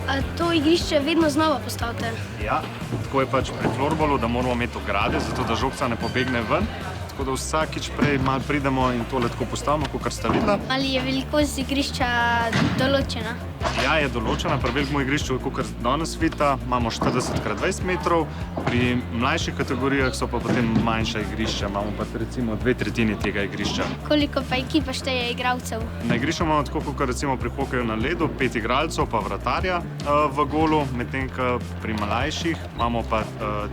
A to igrišče vedno znova postavite? Ja, tako je pač pri florbolu, da moramo imeti ograde, zato da žogca ne pobegne ven. Tako da vsakič prej malo pridemo in tole tako postavimo, kot ste videli. Ali je velikost igrišča določena? Ja, je določena. Pri velikem igrišču, kot danes vidite, imamo 40x20 metrov, pri mlajših kategorijah so pa potem manjša igrišča, imamo pa recimo 2/3 tega igrišča. Koliko pa ekipa šteje igralcev? Na igrišču imamo tako, kot recimo pri hokeju na ledu, 5 igralcev pa vratarja v golu, medtem ko pri mlajših imamo pa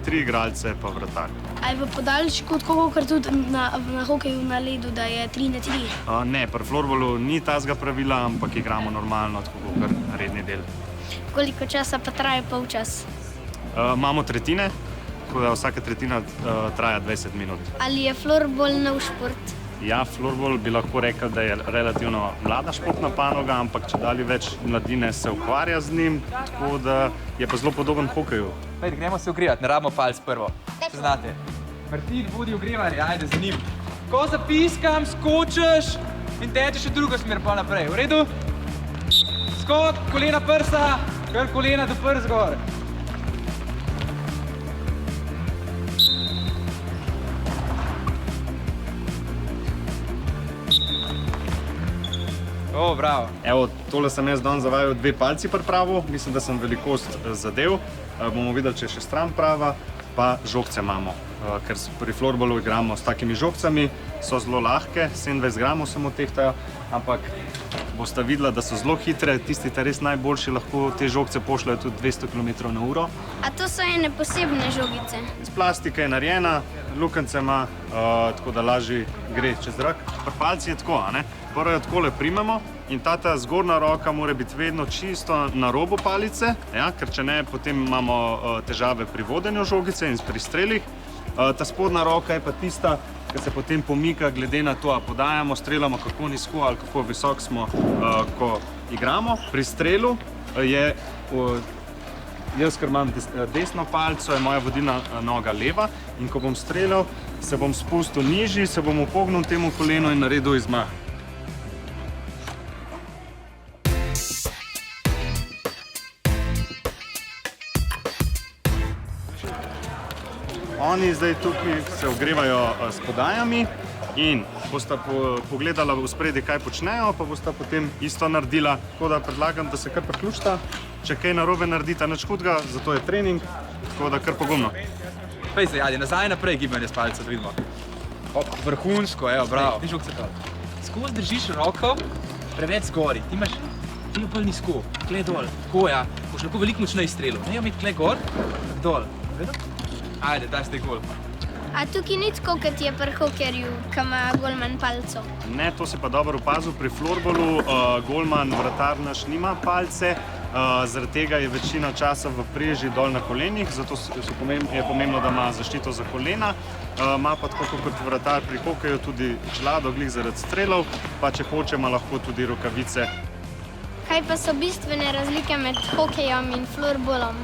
3 igralce pa vratarja. A je v podaljšku tako, kot tudi na hokeju na ledu, da je 3/3? Ne, pri florbolu ni tazga pravila, ampak igramo normalno, tako kot redni del. Koliko časa pa traja polčas? Imamo tretjine, tako da vsaka tretjina traja 20 minut. Ali je florbol nov šport? Ja, florbol bi lahko rekel, da je relativno mlada športna panoga, ampak čedalje več mladine se ukvarja z njim, tako da je pa zelo podoben hokeju. Gremo se ogrevati, ne rabimo palc prvo. Če znate. Martin vodi ogrevanje, ajde za njim. Ko zapiskam, skočiš in tečeš v drugo smer pa naprej. V redu? Skok, kolena prsa, kar kolena do prs gor. O, bravo. Evo, tole sem jaz danes zavajal 2 palci pripravil, mislim, da sem velikost zadev. Bomo videli, če je še stran prava, pa žogce imamo. Ker pri florbolu igramo s takimi žogcami, so zelo lahke, 27 gramov samo tehtajo, ampak boste videli, da so zelo hitre, tisti res najboljši lahko te žogce pošljajo tudi 200 km/h. A to so ene posebne žogice? Z plastike je narejena, lukence ima, tako da lažje gre čez zrak. Pri palci je tako, prvo jo takole primemo in ta zgornja roka mora biti vedno čisto na robu palice, ker če ne, potem imamo težave pri vodenju žogice in pri strelih. Ta spodnja roka je pa tista, ki se potem pomika glede na to, a podajamo, streljamo, kako nizko ali kako visok smo, ko igramo. Pri strelu je, jaz, ker imam desno palco, je moja vodilna noga leva in ko bom streljal, se bom spustil nižji, se bom upognil temu kolenu in naredil izmah. Oni zdaj tukaj se ogrevajo s podajami in bosta pogledala v spredje, kaj počnejo, pa bosta potem isto naredila. Tako da predlagam, da se kar priključita. Če kaj narobe naredita, nič hudega, zato je trening, tako da kar pogumno. Pej se, ajde, nazaj naprej gibanje s palca, da vidimo. Vrhunsko, evo, bravo. Ni žogce to. Skozi držiš roko, preveč zgori. Ti imaš tega bolj nizko, tle dol. Tako, ja. Boš lahko veliko močneje strelil. Ne, imeti tle gor, dol. Ajde, daj ste gol. A tukaj ni tako, kot je pri hokerju, ki ima golman palco? Ne, to si pa dobro opazil. Pri florbolu golman, vratar naš nima palce, zaradi tega je večina časa v preži dol na kolenih, zato je pomembno, da ima zaščito za kolena. Ima pa tako kot vratar pri hokeju tudi čelado, glih zaradi strelov, pa če hoče, ima lahko tudi rokavice. Kaj pa so bistvene razlike med hokejem in florbolom?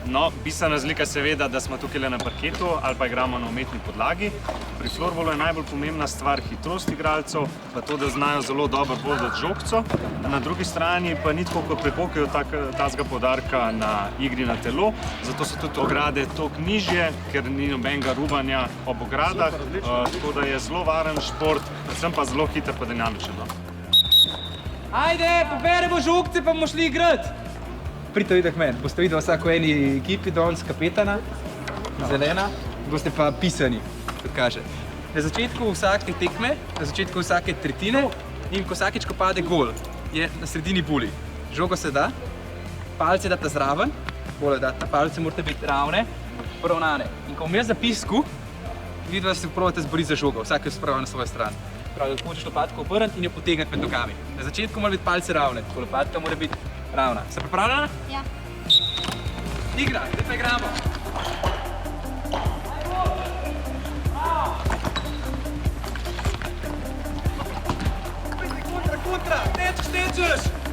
No, bistvena razlika je seveda, da smo tukaj le na parketu ali pa igramo na umetni podlagi. Pri florbolu je najbolj pomembna stvar hitrost igralcev, pa to, da znajo zelo dobro voditi žogco. Na drugi strani pa ni tako kot pri hokeju takega poudarka na igri na telo, zato so tudi ograde toliko nižje, ker ni nobenega rubanja ob ogradah, tako da je zelo varen šport, predvsem pa zelo hiter pa dinamičen. Ajde, poberemo žogce, pa bomo šli igrati. Pridite videti k meni. Boste videli vsako eni ekipi danes kapetana, zelena, boste pa pisani, kot kaže. Na začetku vsake tekme, na začetku vsake tretjine in ko vsakič, ko pade gol, je na sredini buli. Žogo se da, palce date zraven, bolje date, palce morate biti ravne, poravnane. In ko bom jaz zapisku, vidite, da se probate zboriti za žogo, vsak jo spravi na svojo stran. Pravi, da hočeš lopatko obrniti in jo potegniti med nogami. Na začetku mora biti palce ravne, tako lopatka mora biti ravna. Ste pripravljena? Ja. Igra, zdaj pa igramo. Kontra, tečeš!